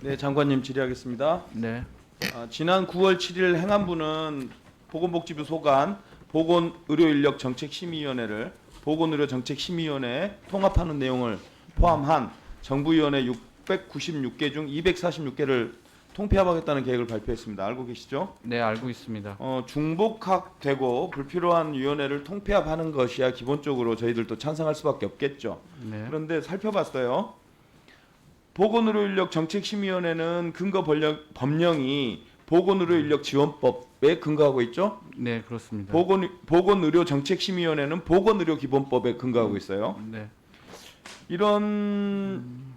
네, 장관님 질의하겠습니다. 네. 지난 9월 7일 행안부는 보건복지부 소관 보건의료인력정책심의위원회를 보건의료정책심의위원회에 통합하는 내용을 포함한 정부위원회 696개 중 246개를 통폐합하겠다는 계획을 발표했습니다. 알고 계시죠? 네, 알고 있습니다. 중복합되고 불필요한 위원회를 통폐합하는 것이야 기본적으로 저희들도 찬성할 수밖에 없겠죠. 네. 그런데 살펴봤어요. 보건의료인력정책심의위원회는 근거 법령이 보건의료인력지원법에 근거하고 있죠. 네, 그렇습니다. 보건의료정책심의위원회는 보건의료기본법에 근거하고 있어요. 네. 이런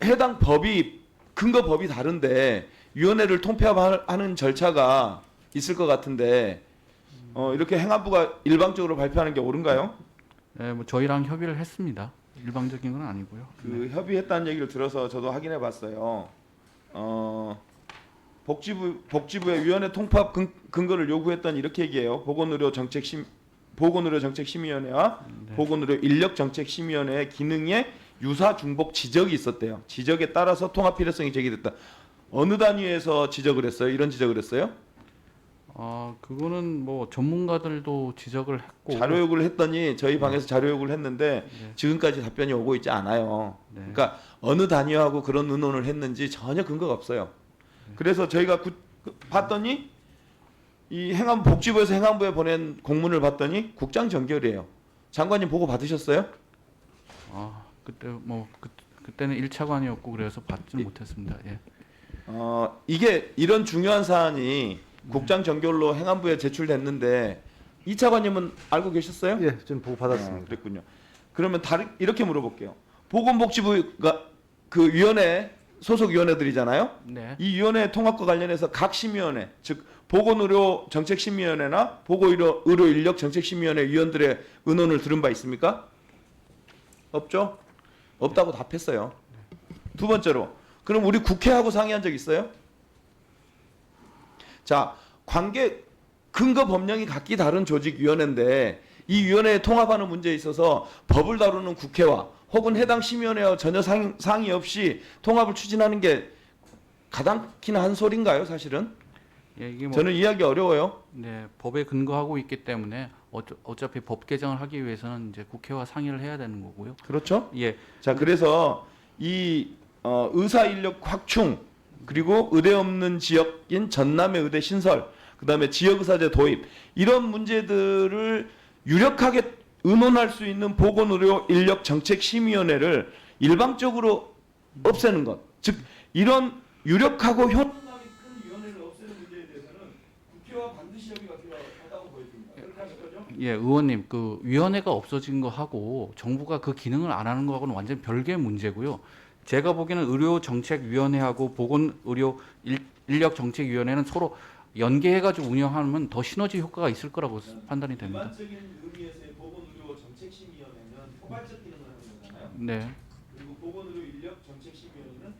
해당 법이 근거 법이 다른데 위원회를 통폐합하는 절차가 있을 것 같은데 이렇게 행안부가 일방적으로 발표하는 게 옳은가요? 네, 뭐 저희랑 협의를 했습니다. 일방적인 건 아니고요. 그 협의했다는 얘기를 들어서 저도 확인해 봤어요. 복지부의 위원회 통합 근거를 요구했더니 이렇게 얘기해요. 보건의료정책심의위원회와 네. 보건의료인력정책심의위원회의 기능에 유사 중복 지적이 있었대요. 지적에 따라서 통합 필요성이 제기됐다. 어느 단위에서 지적을 했어요? 이런 지적을 했어요? 그거는 뭐 전문가들도 지적을 했고 자료 요구를 했더니 저희 방에서 자료 요구를 했는데 네. 지금까지 답변이 오고 있지 않아요. 네. 그러니까 어느 단위하고 그런 의논을 했는지 전혀 근거가 없어요. 그래서 저희가 봤더니 이 복지부에서 행안부에 보낸 공문을 봤더니 국장 전결이에요. 장관님 보고 받으셨어요? 그때 그때는 1차관이었고 그래서 받지 못했습니다. 예. 이게 이런 중요한 사안이 국장 전결로 행안부에 제출됐는데 2차관님은 알고 계셨어요? 예, 저는 보고 받았습니다. 그랬군요. 그러면 이렇게 물어볼게요. 보건복지부가 그 위원회 소속 위원회들이잖아요. 네. 이 위원회 통합과 관련해서 각 심의위원회, 즉 보건의료정책심의위원회나 보건의료인력정책심의위원회 위원들의 의논을 들은 바 있습니까? 없죠? 없다고 답했어요. 두 번째로, 그럼 우리 국회하고 상의한 적 있어요? 자, 근거 법령이 각기 다른 조직위원회인데 이 위원회에 통합하는 문제에 있어서 법을 다루는 국회와 혹은 해당 심의위원회와 전혀 상의 없이 통합을 추진하는 게 가당키나 한 소린가요, 사실은? 예, 이게 뭐 저는 이해하기 어려워요. 네, 법에 근거하고 있기 때문에 어차피 법 개정을 하기 위해서는 이제 국회와 상의를 해야 되는 거고요. 그렇죠? 예. 자, 그래서 이 의사 인력 확충 그리고 의대 없는 지역인 전남의 의대 신설, 그다음에 지역 의사제 도입 이런 문제들을 유력하게 의논할 수 있는 보건의료인력정책심의위원회를 일방적으로 없애는 것, 즉 이런 유력하고 효능감이 큰 위원회를 없애는 문제에 대해서는 국회와 반드시 협의가 필요하다고 보여집니다. 그렇게 하실 거죠? 예, 의원님, 그 위원회가 없어진 거 하고 정부가 그 기능을 안 하는 거하고는 완전 별개의 문제고요. 제가 보기에는 의료정책위원회하고 보건의료인력정책위원회는 서로 연계해가지고 운영하면 더 시너지 효과가 있을 거라고 판단이 됩니다. 일반적인 의미에서의 보건의료정책심의위원회는 포괄적 기능을 하는 거잖아요. 네, 그리고 보건의료인력정책심의위원회는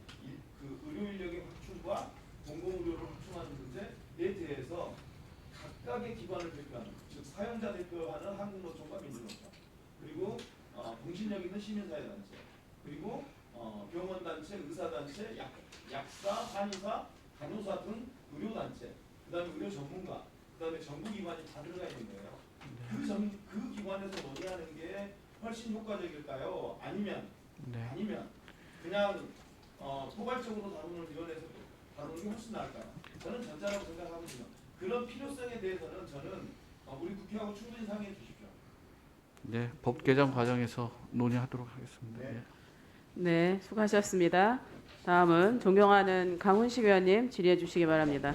그 의료인력의 확충과 공공의료를 확충하는 문제에 대해서 각각의 기관을 대표하는, 즉 사용자 대표하는 한국노총과 민주노총, 그리고 공신력 있는 시민사회단체, 그리고 병원단체, 의사단체, 약사, 한의사, 간호사 등 의료단체, 그다음에 의료 전문가, 그다음에 정부기관이 다 들어가 있는 거예요. 그 기관에서 논의하는 게 훨씬 효과적일까요? 아니면 그냥 포괄적으로 다루는 위원회에서 다루는 게 훨씬 나을까요? 저는 전자라고 생각하거든요. 그런 필요성에 대해서는 저는 우리 국회하고 충분히 상의해 주십시오. 네, 법 개정 과정에서 논의하도록 하겠습니다. 네. 예. 네, 수고하셨습니다. 다음은 존경하는 강훈식 의원님 질의해 주시기 바랍니다.